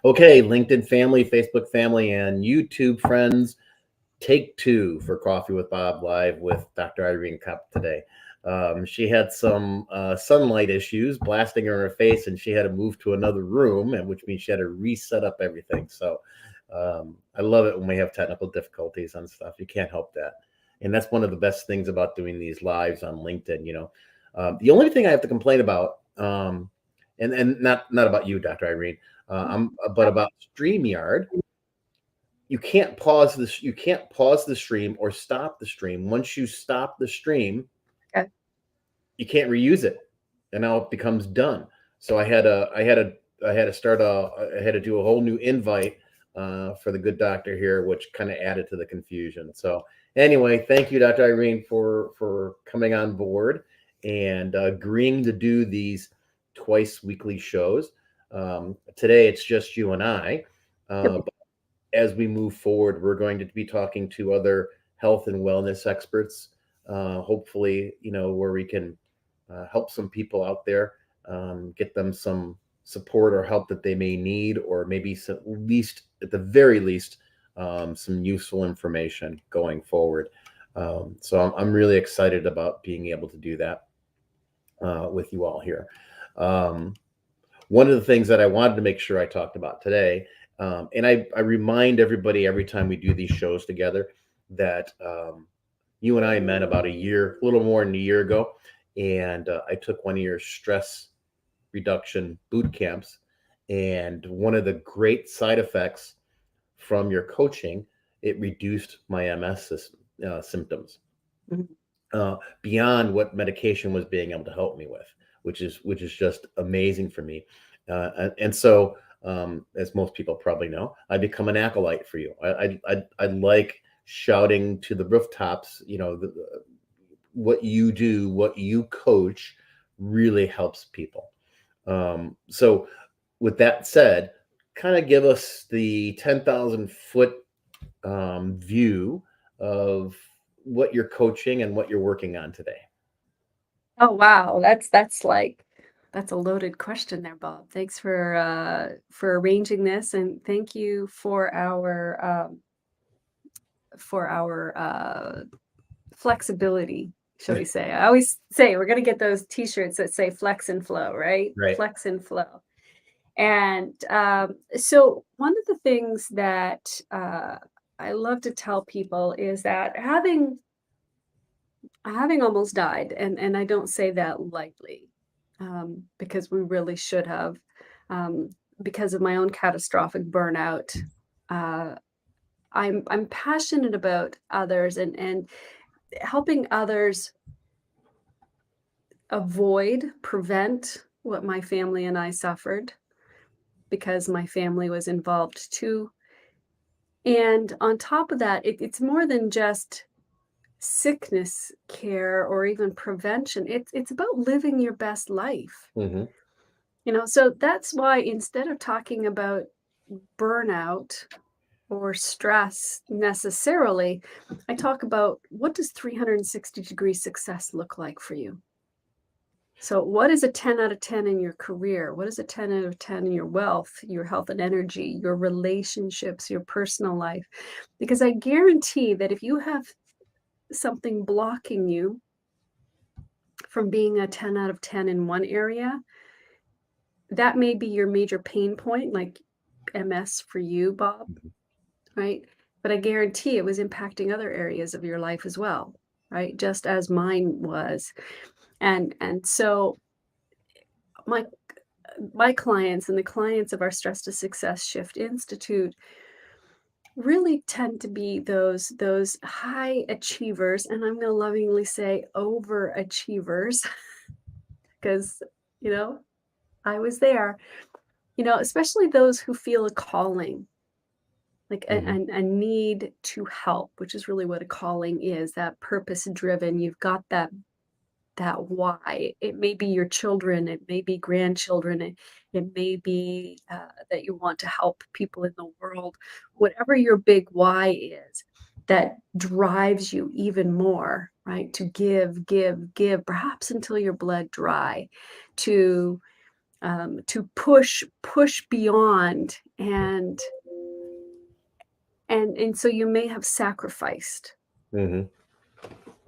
Okay, LinkedIn family, Facebook family, and YouTube friends, take two for Coffee with Bob live with Dr. Irene Cop today. She had some sunlight issues blasting her in her face, and she had to move to another room, and which means she had to reset up everything. So I love it when we have technical difficulties on stuff. You can't help that, and that's one of the best things about doing these lives on LinkedIn. The only thing I have to complain about, and not about you, Dr. Irene, but about StreamYard. You can't pause this. You can't pause the stream or stop the stream. Once you stop the stream, Okay. you can't reuse it, and now it becomes done. So I had to do a whole new invite for the good doctor here, which kind of added to the confusion. So anyway, thank you, Dr. Irene, for coming on board and agreeing to do these twice weekly shows. Today it's just you and I. But as we move forward, we're going to be talking to other health and wellness experts. Hopefully, where we can help some people out there, get them some support or help that they may need, or maybe at the very least, some useful information going forward. So I'm really excited about being able to do that with you all here. One of the things that I wanted to make sure I talked about today, and I remind everybody every time we do these shows together that you and I met about a little more than a year ago, and I took one of your stress reduction boot camps. And one of the great side effects from your coaching, it reduced my MS symptoms beyond what medication was being able to help me with, which is just amazing for me. And so, as most people probably know, I become an acolyte for you. I like shouting to the rooftops. What you do, what you coach, really helps people. So, with that said, kind of give us the 10,000-foot view of what you're coaching and what you're working on today. Oh, wow. That's a loaded question there, Bob. Thanks for arranging this, and thank you for our flexibility, shall we say. I always say we're going to get those t-shirts that say flex and flow, right? Right. Flex and flow. And so one of the things that I love to tell people is that having almost died, and I don't say that lightly, because we really should have, because of my own catastrophic burnout. Uh, I'm passionate about others and helping others prevent what my family and I suffered, because my family was involved too. And on top of that, it's more than just sickness care or even prevention. It's about living your best life. Mm-hmm. So that's why instead of talking about burnout or stress necessarily, I talk about what does 360-degree success look like for you? So what is a 10 out of 10 in your career? What is a 10 out of 10 in your wealth, your health and energy, your relationships, your personal life? Because I guarantee that if you have something blocking you from being a 10 out of 10 in one area, that may be your major pain point, like MS for you, Bob, right? But I guarantee it was impacting other areas of your life as well, right? Just as mine was. And so my clients and the clients of our Stress to Success Shift Institute really tend to be those high achievers, and I'm going to lovingly say overachievers, because I was there. Especially those who feel a calling, like a need to help, which is really what a calling is, that purpose driven. You've got that why. It may be your children, it may be grandchildren, it may be that you want to help people in the world. Whatever your big why is, that drives you even more, right? To give, perhaps until your blood dry, to to push beyond, and so you may have sacrificed Hmm.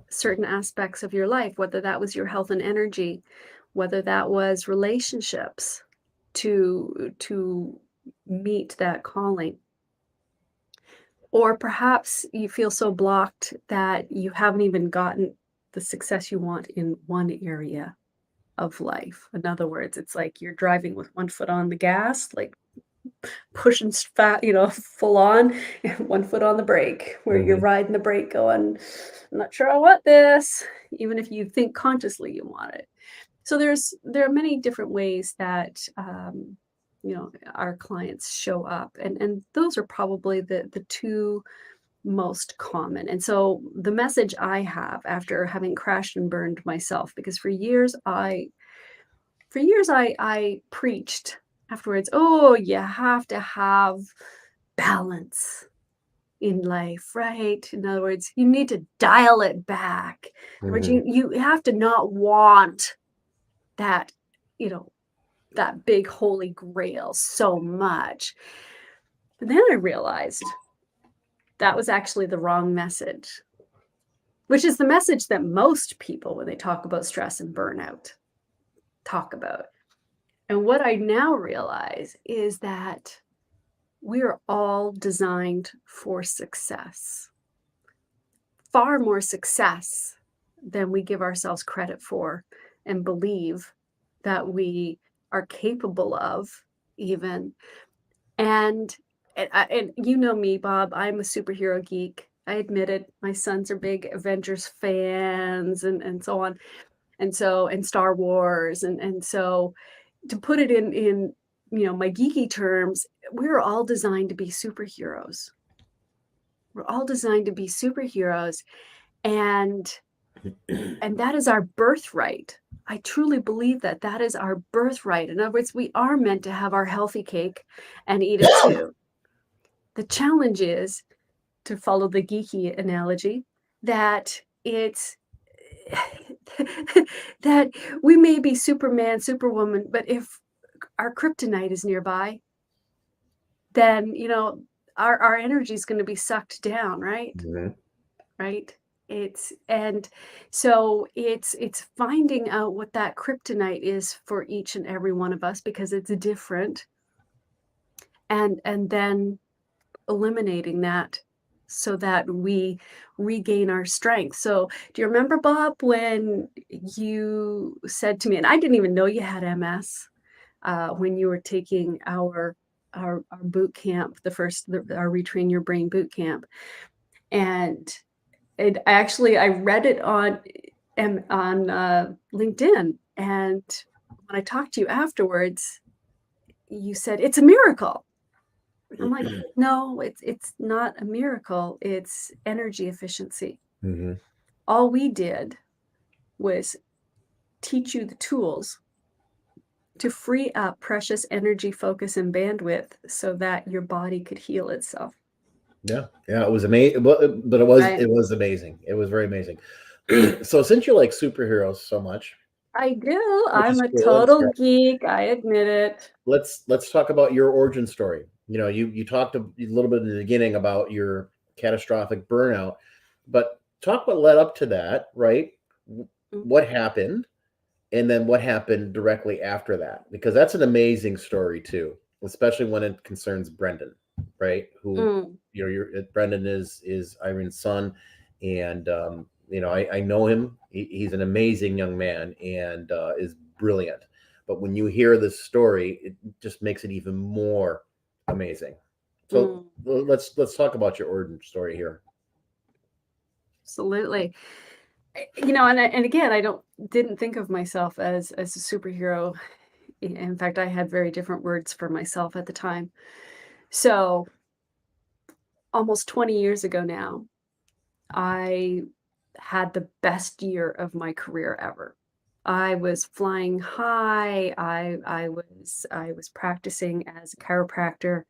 certain aspects of your life, whether that was your health and energy, whether that was relationships, to meet that calling. Or perhaps you feel so blocked that you haven't even gotten the success you want in one area of life. In other words, it's like you're driving with one foot on the gas, like pushing fat, full on, and one foot on the brake, where you're Hmm. riding the brake going, I'm not sure I want this, even if you think consciously you want it. So there are many different ways that our clients show up, and those are probably the two most common. And so the message I have after having crashed and burned myself, because for years I preached afterwards, oh, you have to have balance in life, right? In other words, you need to dial it back. In other words, Hmm. you have to not want that, you know, that big holy grail so much. But then I realized that was actually the wrong message, which is the message that most people, when they talk about stress and burnout, talk about. And what I now realize is that we are all designed for success, far more success than we give ourselves credit for and believe that we are capable of, even. And and you know me, Bob, I'm a superhero geek. I admit it. My sons are big Avengers fans, and so on. And Star Wars, and so to put it in my geeky terms, we're all designed to be superheroes. We're all designed to be superheroes, and that is our birthright. I truly believe that that is our birthright. In other words, we are meant to have our healthy cake and eat it too. The challenge is, to follow the geeky analogy, that it's that we may be Superman, Superwoman, but if our kryptonite is nearby, then our energy is going to be sucked down, right? Hmm. Right. And so it's finding out what that kryptonite is for each and every one of us, because it's different, and then eliminating that so that we regain our strength. So do you remember, Bob, when you said to me, and I didn't even know you had MS, when you were taking our boot camp, our Retrain Your Brain boot camp, and I read it on LinkedIn, and when I talked to you afterwards, you said it's a miracle. I'm like, no, it's not a miracle. It's energy efficiency. Hmm. All we did was teach you the tools to free up precious energy, focus, and bandwidth so that your body could heal itself. Yeah, yeah, it was amazing, but it was Right. it was amazing. It was very amazing. So since you like superheroes so much, I do. which I'm is a cool and total stuff, geek. I admit it. let's talk about your origin story. You talked a little bit in the beginning about your catastrophic burnout, but talk what led up to that, right? Mm, What happened, and then what happened directly after that, because that's an amazing story too, especially when it concerns Brendan, right? Who, mm, Brendan is Irene's son, and I know him. He's an amazing young man and is brilliant. But when you hear this story, it just makes it even more amazing. So mm. let's talk about your origin story here. Absolutely. And again, I didn't think of myself as a superhero. In fact, I had very different words for myself at the time. So almost 20 years ago now, I had the best year of my career ever. I was flying high. I was practicing as a chiropractor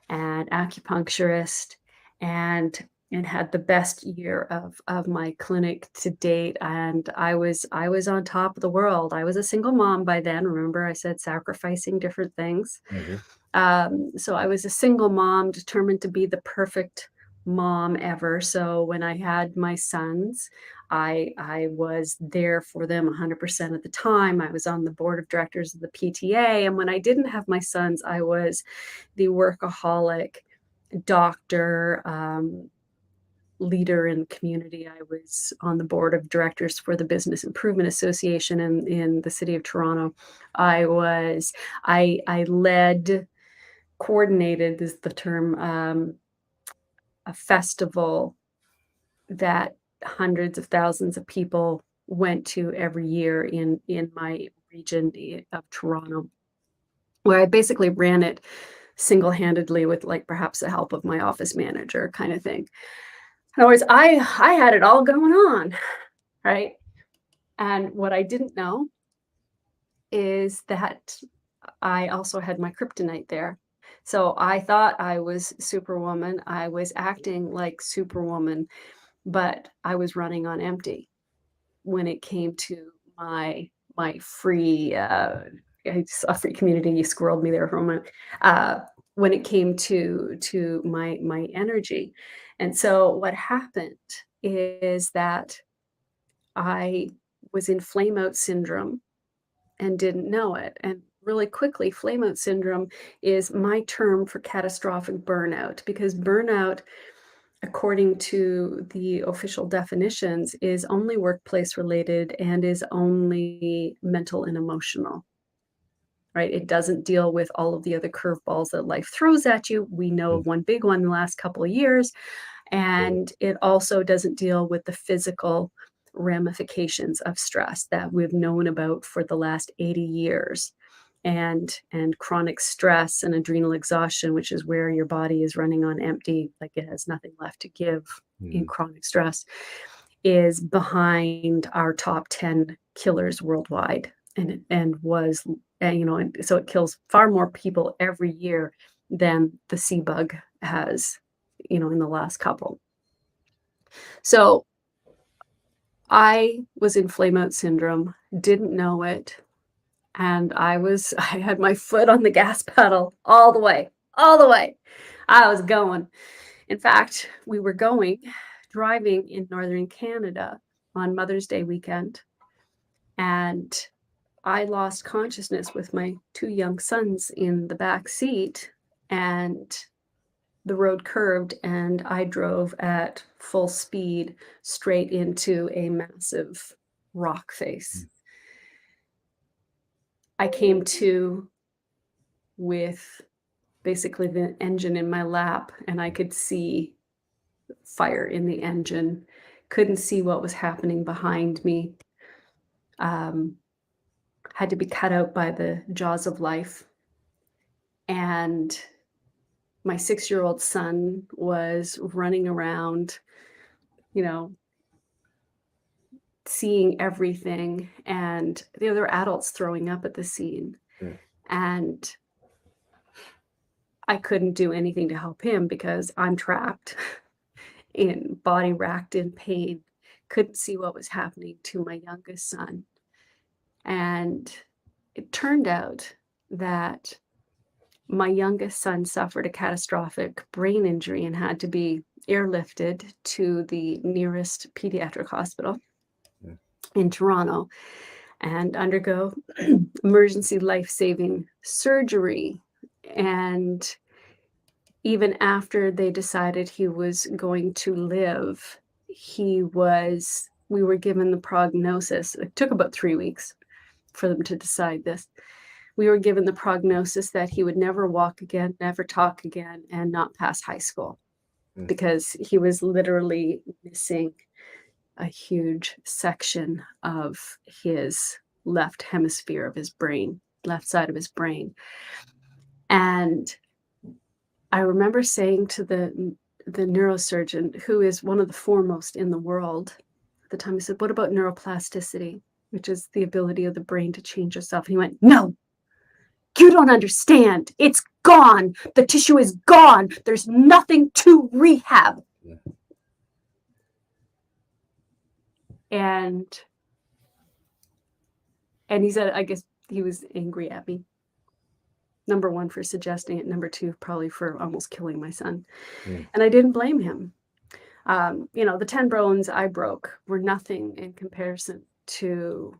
and acupuncturist, and and had the best year of my clinic to date. And I was on top of the world. I was a single mom by then. Remember, I said sacrificing different things. Mhm. So I was a single mom, determined to be the perfect mom ever. So when I had my sons, I was there for them 100% of the time. I was on the board of directors of the PTA. And when I didn't have my sons, I was the workaholic doctor, leader in the community. I was on the board of directors for the Business Improvement Association in the city of Toronto. I led, coordinated is the term, a festival that hundreds of thousands of people went to every year in my region of Toronto, where I basically ran it single-handedly with like perhaps the help of my office manager kind of thing. In other words, I had it all going on, right? And what I didn't know is that I also had my kryptonite there. So I thought I was Superwoman. I was acting like Superwoman, but I was running on empty when it came to my free a free community. You squirreled me there for a moment. When it came to my energy. And so what happened is that I was in flame out syndrome and didn't know it. And really quickly, flame out syndrome is my term for catastrophic burnout, because burnout, according to the official definitions, is only workplace related and is only mental and emotional, right? It doesn't deal with all of the other curveballs that life throws at you. We know of one big one in the last couple of years. And it also doesn't deal with the physical ramifications of stress that we've known about for the last 80 years. And chronic stress and adrenal exhaustion, which is where your body is running on empty, like it has nothing left to give in chronic stress, is behind our top 10 killers worldwide. And was, and so it kills far more people every year than the sea bug has, in the last couple. So I was in flame out syndrome, didn't know it. And I had my foot on the gas pedal all the way. I was going. In fact, we were driving in northern Canada on Mother's Day weekend. And I lost consciousness with my two young sons in the back seat. And the road curved and I drove at full speed straight into a massive rock face. I came to with basically the engine in my lap, and I could see fire in the engine, couldn't see what was happening behind me. Had to be cut out by the jaws of life. And my 6-year-old son was running around, seeing everything, and the other adults throwing up at the scene. And I couldn't do anything to help him because I'm trapped in body racked in pain, couldn't see what was happening to my youngest son. And it turned out that my youngest son suffered a catastrophic brain injury and had to be airlifted to the nearest pediatric hospital in Toronto and undergo emergency life-saving surgery. And even after they decided he was going to live, we were given the prognosis. It took about 3 weeks for them to decide this. We were given the prognosis that he would never walk again, never talk again, and not pass high school because he was literally missing a huge section of his left hemisphere of his brain, left side of his brain. And I remember saying to the neurosurgeon, who is one of the foremost in the world at the time, I said, "What about neuroplasticity, which is the ability of the brain to change itself?" And he went, "No, you don't understand. It's gone. The tissue is gone. There's nothing to rehab." And he said, I guess he was angry at me. Number one, for suggesting it. Number two, probably for almost killing my son. Mm. And I didn't blame him. The 10 bones I broke were nothing in comparison to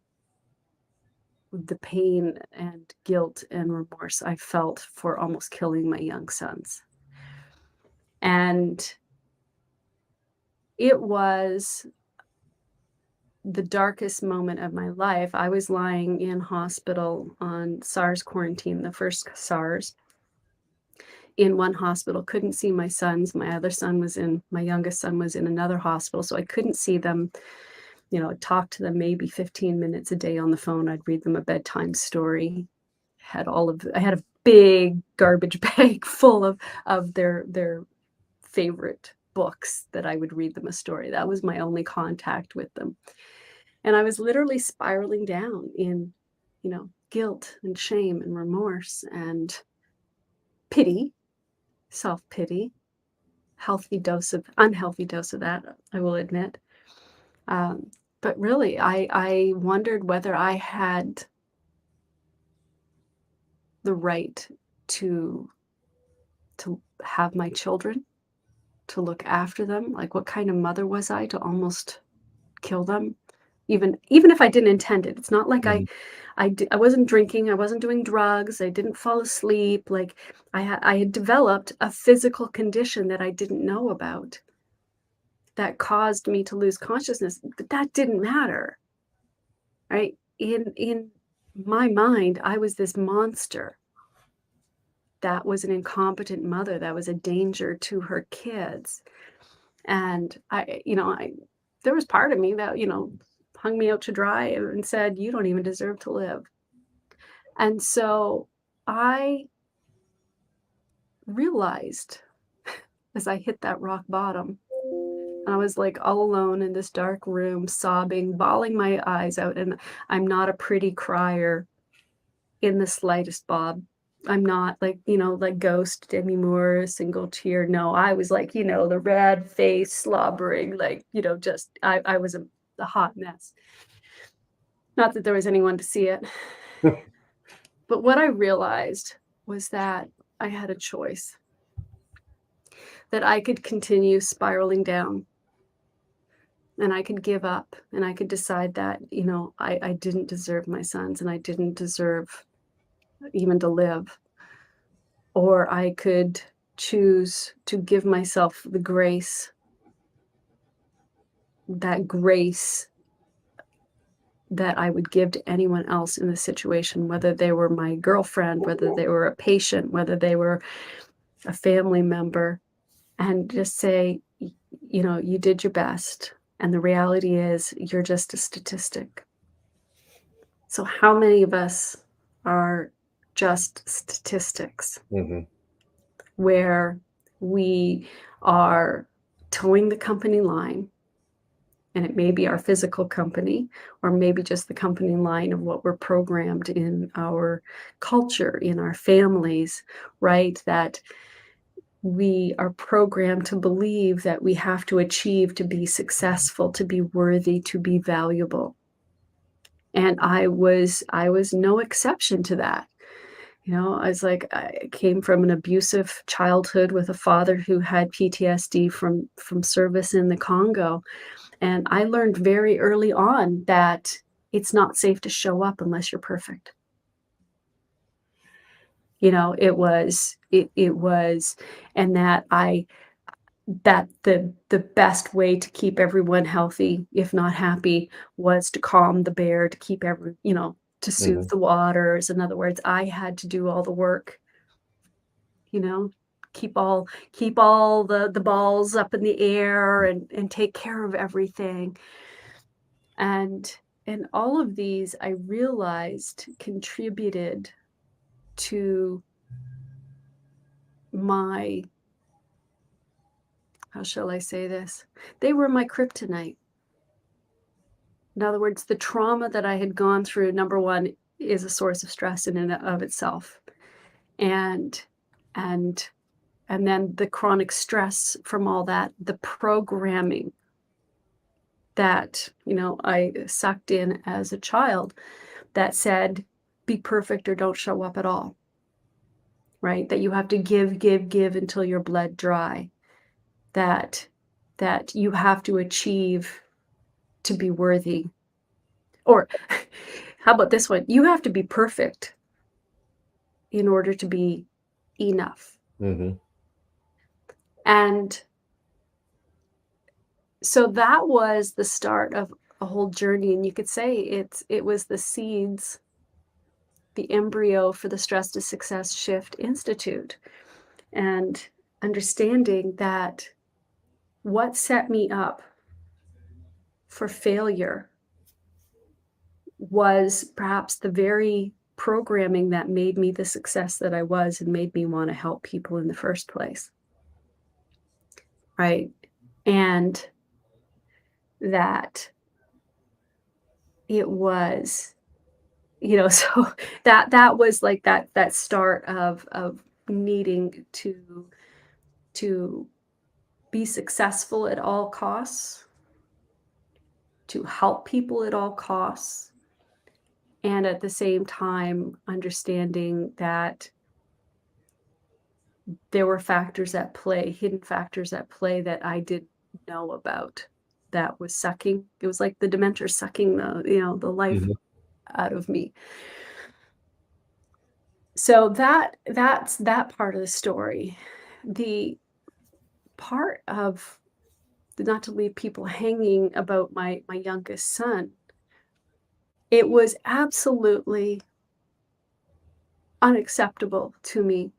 the pain and guilt and remorse I felt for almost killing my young sons. And it was the darkest moment of my life. I was lying in hospital on SARS quarantine, the first SARS, in one hospital, couldn't see my sons. My youngest son was in another hospital, so I couldn't see them. I'd talk to them maybe 15 minutes a day on the phone. I'd read them a bedtime story. I had a big garbage bag full of their favorite books that I would read them a story. That was my only contact with them. And I was literally spiraling down in, guilt and shame and remorse and pity, self-pity, unhealthy dose of that, I will admit. But really, I wondered whether I had the right to have my children, to look after them. Like, what kind of mother was I to almost kill them? Even if I didn't intend it. It's not like Mhm. I wasn't drinking, I wasn't doing drugs, I didn't fall asleep. Like, I had developed a physical condition that I didn't know about that caused me to lose consciousness, but that didn't matter, right? In my mind, I was this monster that was an incompetent mother, that was a danger to her kids. And there was part of me that, hung me out to dry and said, you don't even deserve to live. And so I realized, as I hit that rock bottom, I was like all alone in this dark room, sobbing, bawling my eyes out. And I'm not a pretty crier in the slightest, Bob. I'm not like, like Ghost, Demi Moore, a single tear. No, I was like, the red face, slobbering, like, I was a hot mess. Not that there was anyone to see it. But what I realized was that I had a choice, that I could continue spiraling down and I could give up and I could decide that, I didn't deserve my sons and I didn't deserve even to live. Or I could choose to give myself the grace, that grace that I would give to anyone else in the situation, whether they were my girlfriend, whether they were a patient, whether they were a family member, and just say, you did your best. And the reality is you're just a statistic. So how many of us are just statistics? Mm-hmm. Where we are towing the company line, and it may be our physical company, or maybe just the company line of what we're programmed in our culture, in our families, right? That we are programmed to believe that we have to achieve to be successful, to be worthy, to be valuable. And I was no exception to that. I was like, I came from an abusive childhood with a father who had PTSD from service in the Congo. And I learned very early on that it's not safe to show up unless you're perfect. It was, and that the best way to keep everyone healthy, if not happy, was to calm the bear, to keep to soothe Mm-hmm. the waters. In other words, I had to do all the work, keep all the balls up in the air and take care of everything. And all of these, I realized, contributed to my, how shall I say this? They were my kryptonite. In other words, the trauma that I had gone through, number one, is a source of stress in and of itself. And then the chronic stress from all that, the programming that, I sucked in as a child that said, be perfect or don't show up at all, right? That you have to give until you're bled dry. That you have to achieve to be worthy. Or how about this one? You have to be perfect in order to be enough. Mm-hmm. And so that was the start of a whole journey, and you could say it was the seeds, the embryo for the Stress to Success Shift Institute, and understanding that what set me up for failure was perhaps the very programming that made me the success that I was and made me want to help people in the first place. Right? And that it was, so that was like that start of needing to be successful at all costs, to help people at all costs, and at the same time understanding that there were factors at play, hidden factors at play that I didn't know about, that was sucking. It was like the Dementor sucking the life Mm-hmm. out of me. So that's that part of the story. The part of, not to leave people hanging about my youngest son, it was absolutely unacceptable to me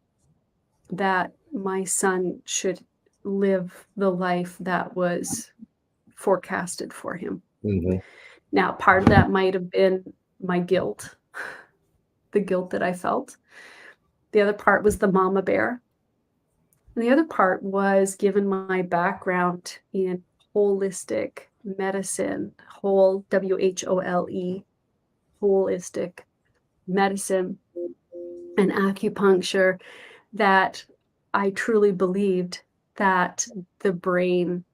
that my son should live the life that was forecasted for him. Mm-hmm. Now, part of that might have been my guilt, the guilt that I felt. The other part was the mama bear. And the other part was, given my background in holistic medicine, WHOLE, holistic medicine and acupuncture, that I truly believed that the brain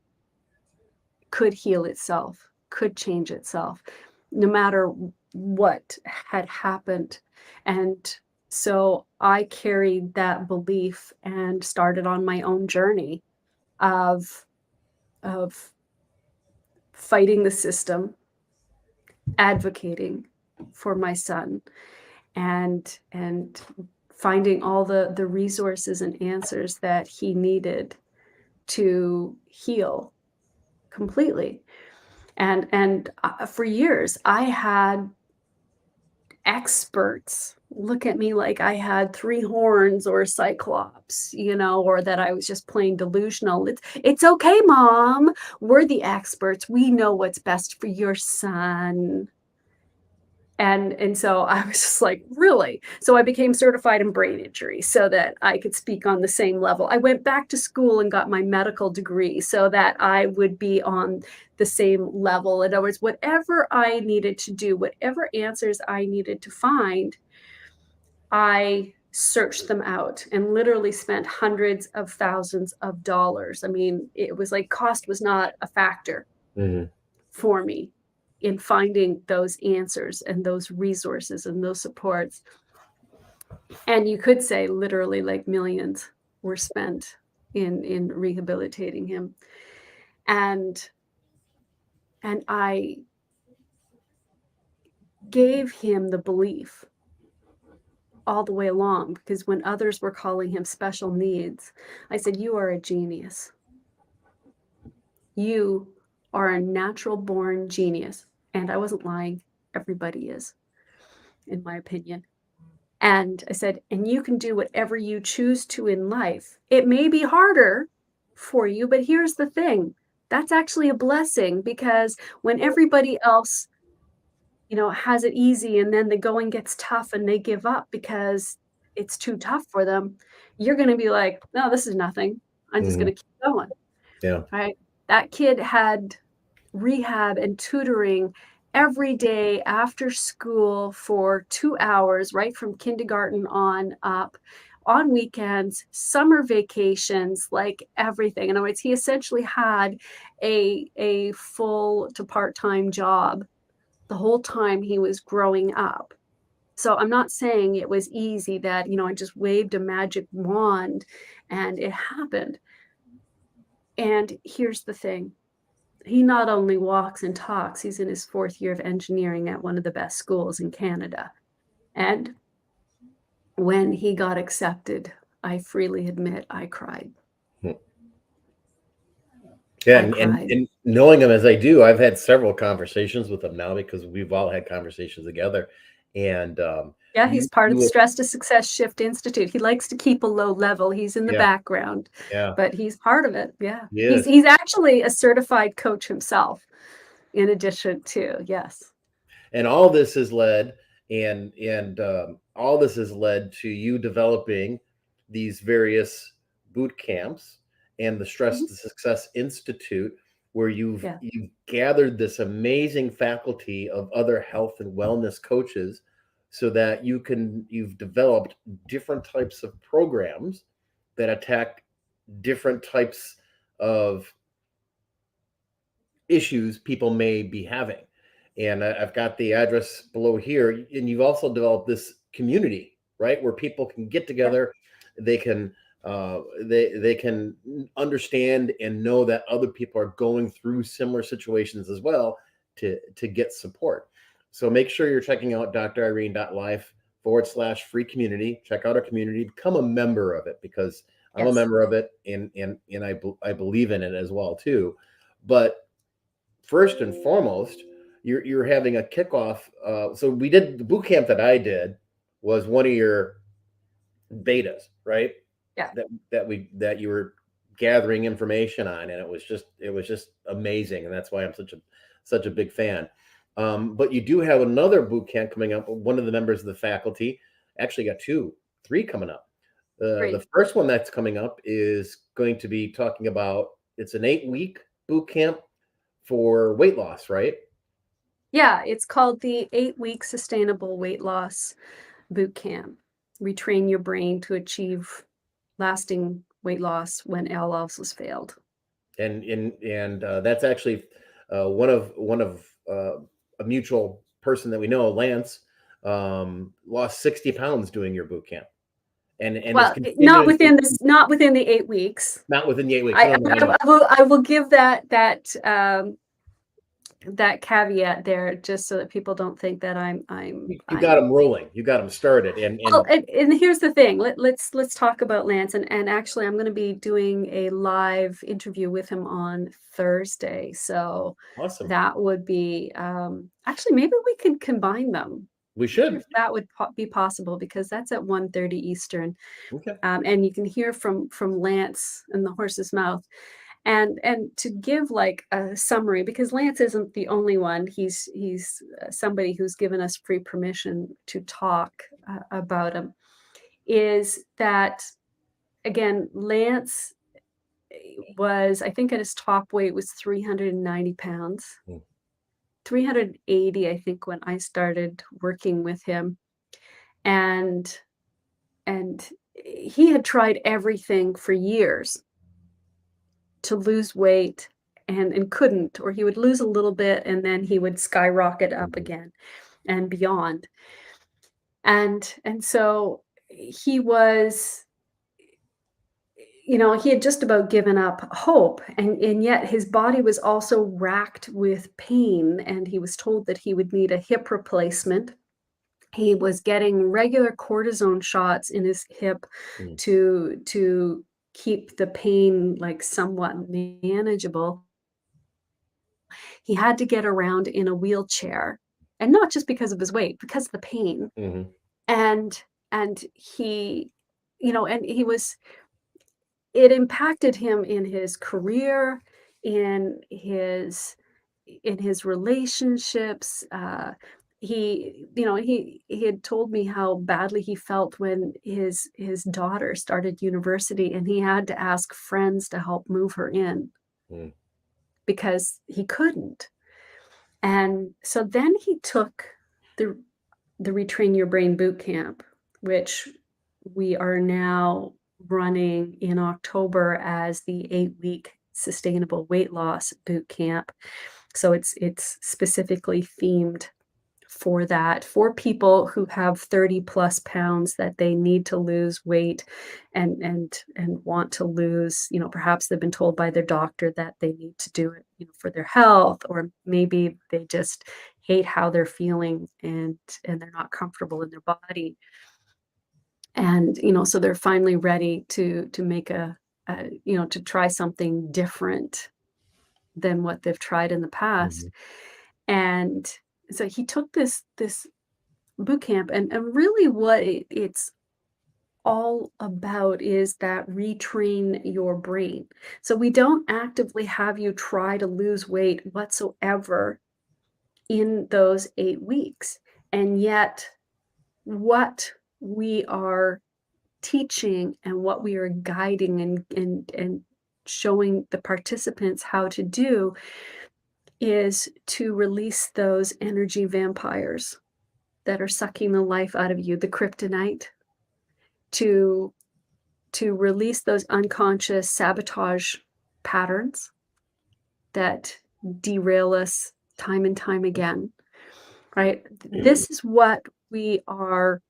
could heal itself, could change itself, no matter what had happened. And so I carried that belief and started on my own journey of of fighting the system, advocating for my son, and finding all the resources and answers that he needed to heal completely. And for years, I had experts look at me like I had 3 horns or a cyclops, or that I was just plain delusional. It's okay, mom. We're the experts. We know what's best for your son. And so I was just like, really? So I became certified in brain injury so that I could speak on the same level. I went back to school and got my medical degree so that I would be on the same level. In other words, whatever I needed to do, whatever answers I needed to find, I searched them out and literally spent hundreds of thousands of dollars. I mean, it was like cost was not a factor Mm-hmm. for me in finding those answers and those resources and those supports. And you could say literally like millions were spent in rehabilitating him. And I gave him the belief all the way along, because when others were calling him special needs, I said, you are a genius. You are a natural born genius. And I wasn't lying. Everybody is, in my opinion. And I said, and you can do whatever you choose to in life. It may be harder for you, but here's the thing. That's actually a blessing, because when everybody else, has it easy and then the going gets tough and they give up because it's too tough for them, you're going to be like, no, this is nothing. I'm just Mm-hmm. going to keep going. Yeah. Right. That kid had rehab and tutoring every day after school for 2 hours, right from kindergarten on up, on weekends, summer vacations, like everything. In other words, he essentially had a full to part-time job the whole time he was growing up. So I'm not saying it was easy that, I just waved a magic wand and it happened. And here's the thing. He not only walks and talks, he's in his 4th year of engineering at one of the best schools in Canada. And when he got accepted, I freely admit I cried. Yeah, I cried. and knowing him as I do, I've had several conversations with him now because we've all had conversations together. And Yeah, he's you, part of you the would, Stress to Success Shift Institute. He likes to keep a low level. He's in the yeah, background, yeah, but he's part of it. Yeah. he He's is. he's actually a certified coach himself in addition to, yes. And all this has led, and all this has led to you developing these various boot camps and the Stress Mhm. to Success Institute, where Yeah. you've gathered this amazing faculty of other health and wellness coaches, so that you've developed different types of programs that attack different types of issues people may be having. And I've got the address below here. And you've also developed this community, right, where people can get Yeah. together. They can they can understand and know that other people are going through similar situations as well, to get support. So make sure you're checking out drirene.life/free community. Check out our community, become a member of it, because I'm a Yes. member of it, and I believe in it as well too. But first and foremost, you're having a kickoff. So we did the boot camp that I did was one of your betas, right? Yeah. That you were gathering information on, and it was just amazing, and that's why I'm such a big fan. But you do have another boot camp coming up. One of the members of the faculty actually got three coming up. The Great. first one that's coming up is going to be talking about, it's an 8-week boot camp for weight loss, right? Yeah, it's called the 8-week sustainable weight loss boot camp. Retrain your brain to achieve lasting weight loss when all else has failed. And that's actually one of a mutual person that we know, Lance, lost 60 pounds doing your boot camp, and is Well, not continuing to, within this, not within the 8 weeks. not within the 8 weeks. No, no, I know. I will give that caveat there, just so that people don't think that You got them rolling. You got them started, well, and and here's the thing. Let's talk about Lance, and actually I'm going to be doing a live interview with him on Thursday. So awesome. that would be, actually, maybe we could combine them. We I wonder should. if that would be possible, because that's at 1:30 Eastern. Okay. And you can hear from Lance in the horse's mouth. And to give like a summary, because Lance isn't the only one. He's somebody who's given us free permission to talk about him. Is that, again, Lance was, I think, at his top weight was 390 pounds, Mm. 380, I think, when I started working with him. And and he had tried everything for years to lose weight, and couldn't, or he would lose a little bit and then he would skyrocket up Mhm. again and beyond. And so he was, he had just about given up hope, and yet his body was also racked with pain, and he was told that he would need a hip replacement. He was getting regular cortisone shots in his hip Mm. to keep the pain like somewhat manageable. He had to get around in a wheelchair, and not just because of his weight, because of the pain. Mhm. And and he, and he was, it impacted him in his career, in his relationships. He had told me how badly he felt when his daughter started university and he had to ask friends to help move her in Mm. because he couldn't. And so then he took the Retrain Your Brain boot camp, which we are now running in October as the 8-week sustainable weight loss boot camp. So it's specifically themed for that, for people who have 30 plus pounds that they need to lose weight and want to lose, perhaps they've been told by their doctor that they need to do it, for their health, or maybe they just hate how they're feeling and they're not comfortable in their body. And, so they're finally ready to make to try something different than what they've tried in the past. Mhm. And so he took this boot camp, and really what it's all about is that retrain your brain. So we don't actively have you try to lose weight whatsoever in those 8 weeks. And yet what we are teaching and what we are guiding and showing the participants how to do is to release those energy vampires that are sucking the life out of you, the kryptonite, to release those unconscious sabotage patterns that derail us time and time again, right? This is what we are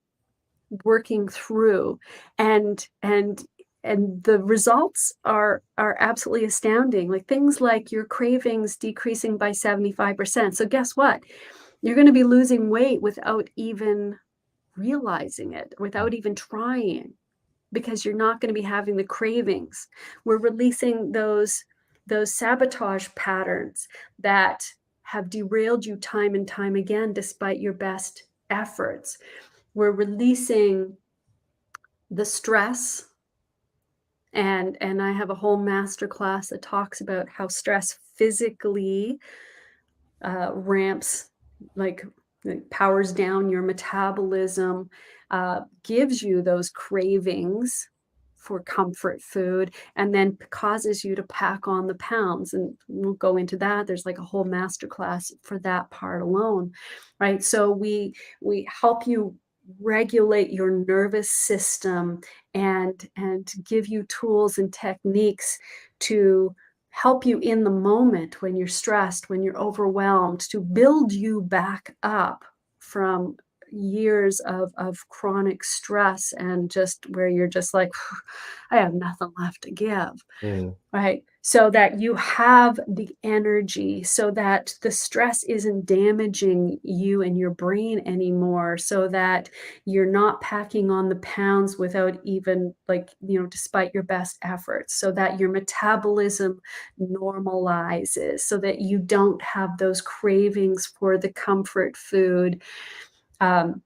working through, and the results are absolutely astounding. Like things like your cravings decreasing by 75%. So guess what? You're going to be losing weight without even realizing it, without even trying, because you're not going to be having the cravings. We're releasing those sabotage patterns that have derailed you time and time again despite your best efforts. We're releasing the stress, and I have a whole master class that talks about how stress physically ramps, like powers down your metabolism, gives you those cravings for comfort food, and then causes you to pack on the pounds. And we'll go into that. There's like a whole master class for that part alone, right? So we help you regulate your nervous system and give you tools and techniques to help you in the moment when you're stressed, when you're overwhelmed, to build you back up from years of chronic stress and just where you're just like, I have nothing left to give. Mm. Right. So that you have the energy, so that the stress isn't damaging you and your brain anymore, so that you're not packing on the pounds without even, like, despite your best efforts, so that your metabolism normalizes, so that you don't have those cravings for the comfort food. Um,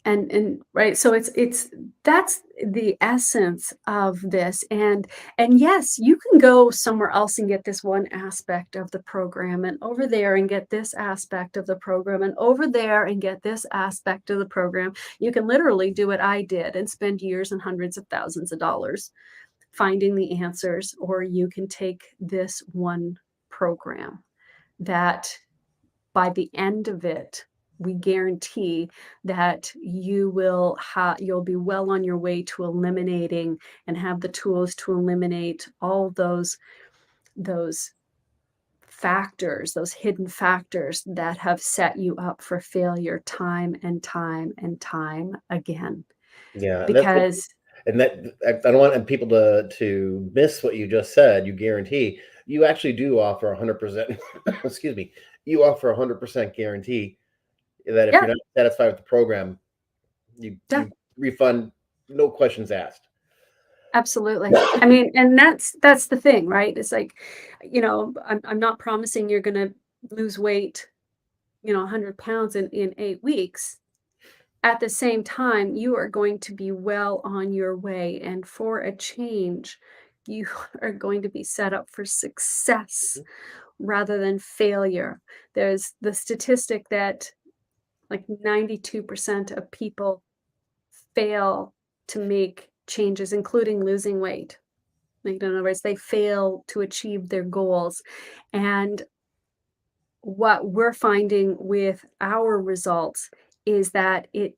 and right, so it's that's the essence of this. And yes, you can go somewhere else and get this one aspect of the program, and over there and get this aspect of the program, and over there and get this aspect of the program. You can literally do what I did and spend years and hundreds of thousands of dollars finding the answers, or you can take this one program that by the end of it, we guarantee that you'll be well on your way to eliminating and have the tools to eliminate all those factors, those hidden factors that have set you up for failure time and time and time again. Yeah, and that's what, Because and that I don't want people to miss what you just said. You guarantee you actually do offer 100%. Excuse me. You offer 100% guarantee that if yeah, you're not satisfied with the program, yeah, you refund, no questions asked. absolutely. I mean, and that's the thing, right? It's like, I'm not promising you're gonna lose weight, 100 pounds in 8 weeks. At the same time, you are going to be well on your way. And for a change, you are going to be set up for success rather than failure. There's the statistic that like 92% of people fail to make changes, including losing weight. Like, in other words, they fail to achieve their goals. And what we're finding with our results is that it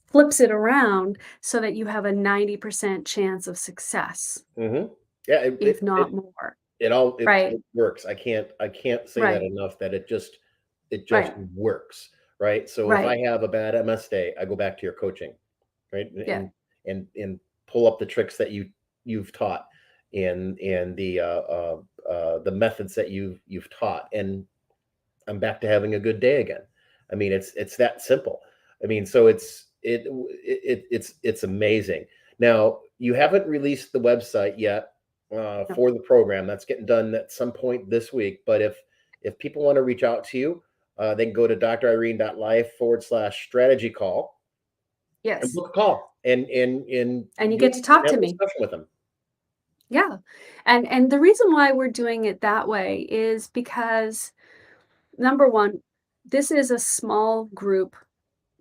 flips it around so that you have a 90% chance of success, Mm-hmm. Yeah, if not more. it Right, works. I can't say that right, enough, that it just right, works, right? So if I right. have a bad MS day, I go back to your coaching, right? Yeah, And pull up the tricks that you've taught, and the methods that you've taught, and I'm back to having a good day again. I mean, it's that simple. I mean, so it's amazing. Now, you haven't released the website yet no. for the program. That's getting done at some point this week. But if people want to reach out to you, they can go to DrIrene.life/strategy call and Yes. book a call, and And you you get to talk have to a me. discussion with them. Yeah. And the reason why we're doing it that way is because number one, this is a small group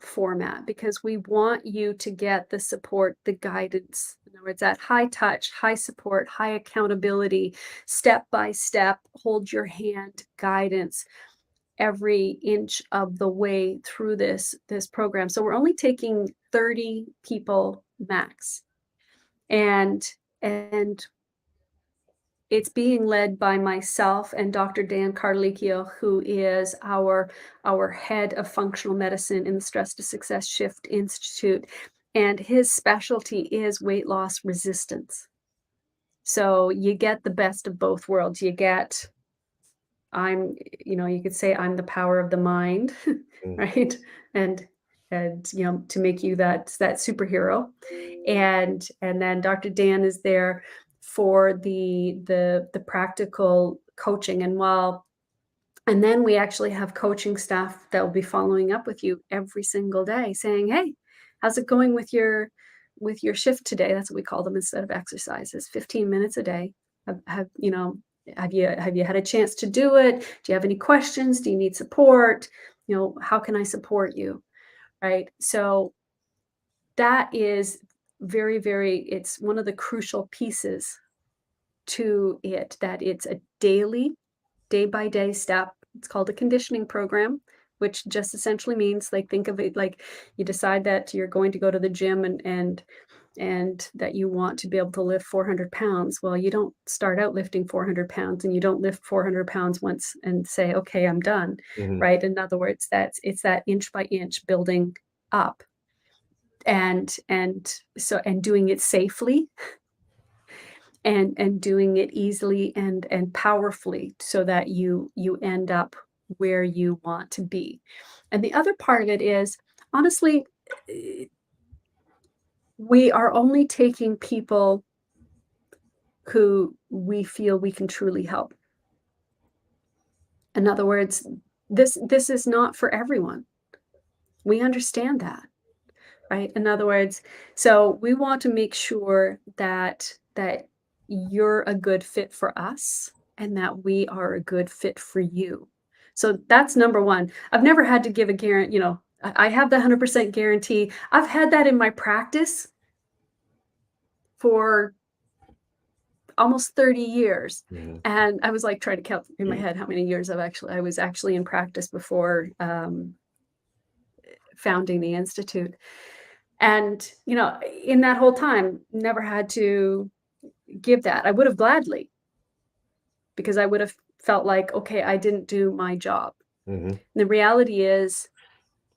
format because we want you to get the support, the guidance. In other words, that high touch, high support, high accountability, step by step, hold your hand guidance every inch of the way through this program. So we're only taking 30 people max. And it's being led by myself and Dr. Dan Carlicchio, who is our head of functional medicine in the Stress to Success Shift Institute. And his specialty is weight loss resistance. So you get the best of both worlds. You get, I'm, you could say I'm the power of the mind, Mm, right? And to make you that superhero. And then Dr. Dan is there for the practical coaching. And then we actually have coaching staff that will be following up with you every single day saying, "Hey, how's it going with your shift today?" That's what we call them instead of exercises. 15 minutes a day. Have you had a chance to do it? Do you have any questions? Do you need support? How can I support you? Right? So that is very, very, it's one of the crucial pieces to it, that it's a daily, day by day step. It's called a conditioning program, which just essentially means, like, think of it like you decide that you're going to go to the gym and that you want to be able to lift 400 pounds. Well, you don't start out lifting 400 pounds and you don't lift 400 pounds once and say, okay, I'm done. mhm, Right? In other words, it's that inch by inch building up, and doing it safely, and doing it easily and powerfully so that you end up where you want to be. And the other part of it is, honestly, eh, we are only taking people who we feel we can truly help. In other words, this is not for everyone. We understand that, right? In other words, so we want to make sure that you're a good fit for us and that we are a good fit for you. So that's number one. I've never had to give a guarantee, I have the 100% guarantee. I've had that in my practice for almost 30 years. mhm, And I was like trying to count in my head how many years I was actually in practice before founding the institute. And in that whole time, never had to give that. I would have gladly, because I would have felt like, okay, I didn't do my job. mhm, And the reality is,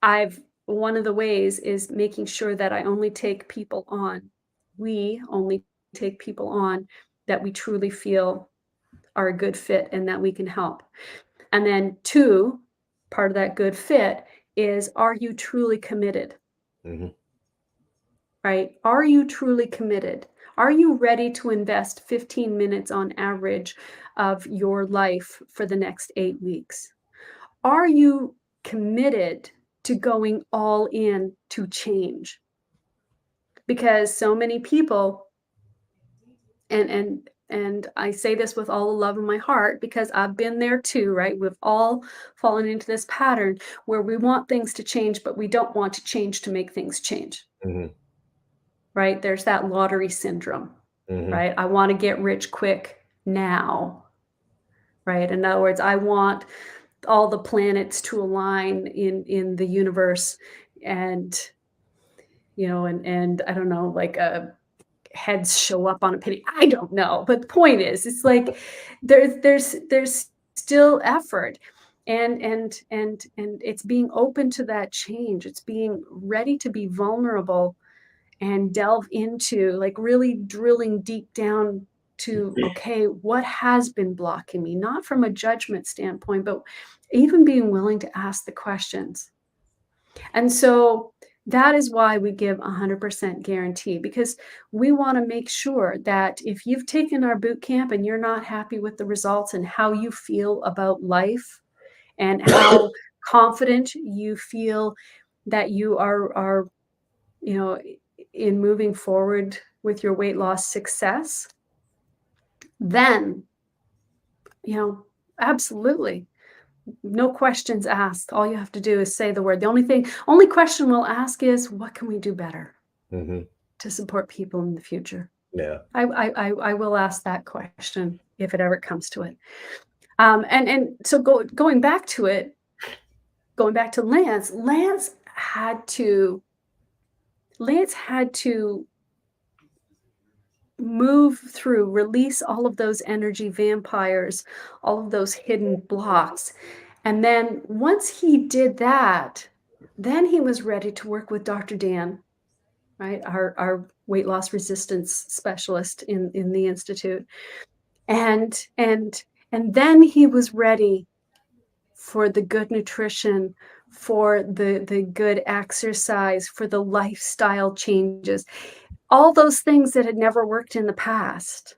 I've one of the ways is making sure that I only take people on. We only take people on that we truly feel are a good fit and that we can help. And then two, part of that good fit is, are you truly committed? mhm, Right? Are you truly committed? Are you ready to invest 15 minutes on average of your life for the next 8 weeks? Are you committed to going all in to change? Because so many people, and I say this with all the love in my heart because I've been there too, right? We've all fallen into this pattern where we want things to change, but we don't want to change to make things change. mhm, Right? There's that lottery syndrome, mhm, right? I want to get rich quick now, right? In other words, I want all the planets to align in the universe, and and I don't know, like heads show up on a penny. I don't know. But the point is, it's like there's still effort. And it's being open to that change. It's being ready to be vulnerable and delve into, like, really drilling deep down to, okay, what has been blocking me, not from a judgment standpoint, but even being willing to ask the questions. And so that is why we give 100% guarantee, because we want to make sure that if you've taken our boot camp and you're not happy with the results and how you feel about life and how confident you feel that you are you know, in moving forward with your weight loss success, then, absolutely, no questions asked. All you have to do is say the word. Only question we'll ask is, what can we do better to support people in the future? Yeah. I will ask that question if it ever comes to it. And so going back to it, going back to Lance, Lance had to move through, release all of those energy vampires, all of those hidden blocks. And then once he did that, then he was ready to work with Dr. Dan, right? Our weight loss resistance specialist in the Institute. And then he was ready for the good nutrition, for the good exercise, for the lifestyle changes, all those things that had never worked in the past.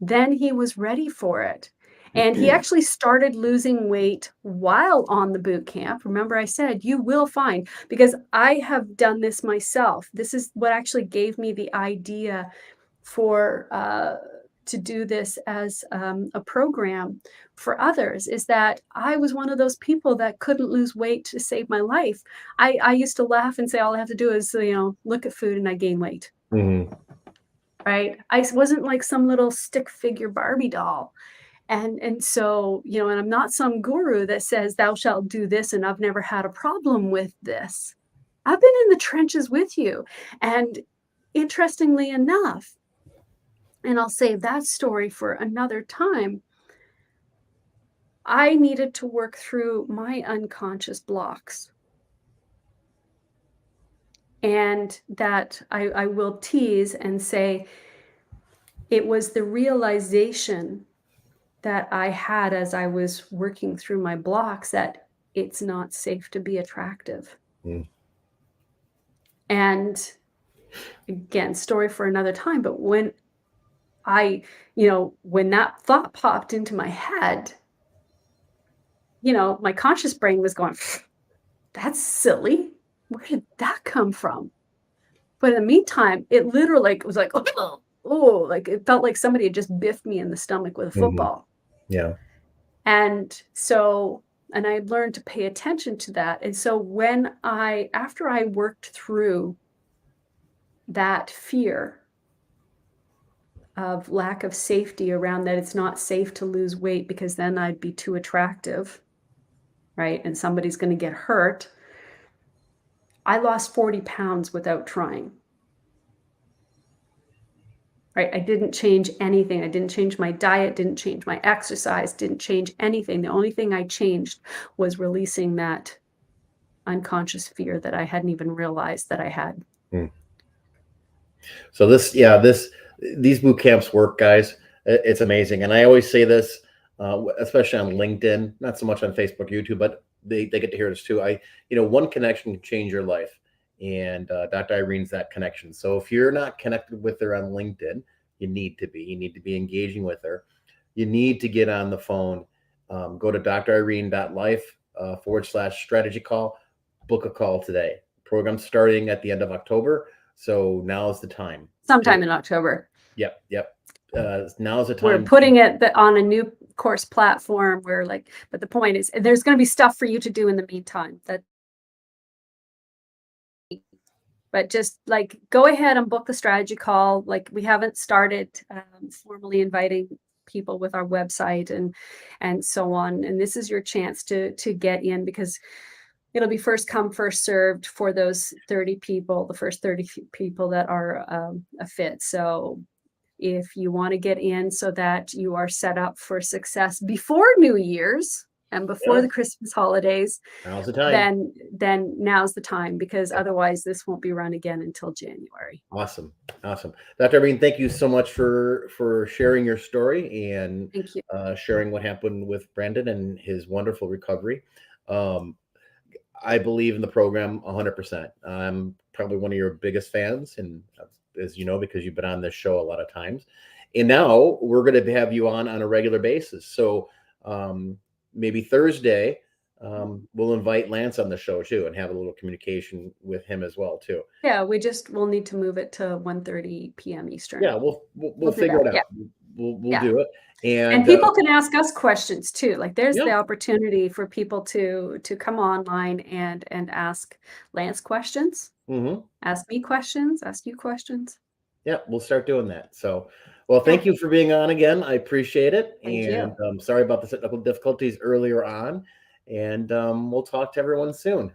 Then he was ready for it. And he actually started losing weight while on the boot camp. Remember, I said, you will find, because I have done this myself. This is what actually gave me the idea for to do this as a program for others, is that I was one of those people that couldn't lose weight to save my life. I used to laugh and say, all I have to do is, look at food and I gain weight. Right? I wasn't like some little stick figure Barbie doll. And so, and I'm not some guru that says thou shalt do this and I've never had a problem with this. I've been in the trenches with you. And interestingly enough, and I'll save that story for another time, I needed to work through my unconscious blocks. And that I will tease and say, it was the realization that I had as I was working through my blocks that it's not safe to be attractive. And again, story for another time, but when when that thought popped into my head, my conscious brain was going, that's silly. Where did that come from? But in the meantime, it literally was like, oh, like it felt like somebody had just biffed me in the stomach with a football. Yeah. And so, and I learned to pay attention to that. And so after I worked through that fear of lack of safety around that it's not safe to lose weight because then I'd be too attractive, right? And somebody's going to get hurt. I lost 40 pounds without trying. Right? I didn't change anything. I didn't change my diet, didn't change my exercise, didn't change anything. The only thing I changed was releasing that unconscious fear that I hadn't even realized that I had. So these boot camps work, guys. It's amazing. And I always say this, especially on LinkedIn, not so much on Facebook, YouTube, but they get to hear this too. One connection can change your life. And Dr. Irene's that connection. So if you're not connected with her on LinkedIn, you need to be. You need to be engaging with her. You need to get on the phone. Go to drirene.life/strategy call. Book a call today. Program's starting at the end of October. So now's the time. Sometime in October. Yep. Now's the time. We're putting it on a new course platform but the point is there's going to be stuff for you to do in the meantime. But just go ahead and book the strategy call. We haven't started formally inviting people with our website and so on. And this is your chance to get in, because It'll be first come, first served for those 30 people, the first 30 people that are a fit. So if you want to get in so that you are set up for success before New Year's and before Yeah, the Christmas holidays, now's the time. then now's the time, because Yeah. otherwise this won't be run again until January. Awesome. Dr. Irene, thank you so much for sharing your story and Thank you. sharing what happened with Brandon and his wonderful recovery. Um, I believe in the program 100%. I'm probably one of your biggest fans, and as you know, because you've been on this show a lot of times. And now we're going to have you on a regular basis. So maybe Thursday, we'll invite Lance on the show too, and have a little communication with him as well too. Yeah, we'll need to move it to 1:30 p.m. Eastern. Yeah, we'll do figure that. it out. Yeah. We'll Yeah. do it. And people can ask us questions too. Like there's yeah, the opportunity for people to come online and ask Lance questions, mhm. ask me questions, ask you questions. Yeah, we'll start doing that. So, well, Yeah. thank you for being on again. I appreciate it. Thank you. And sorry about the technical difficulties earlier on. And we'll talk to everyone soon.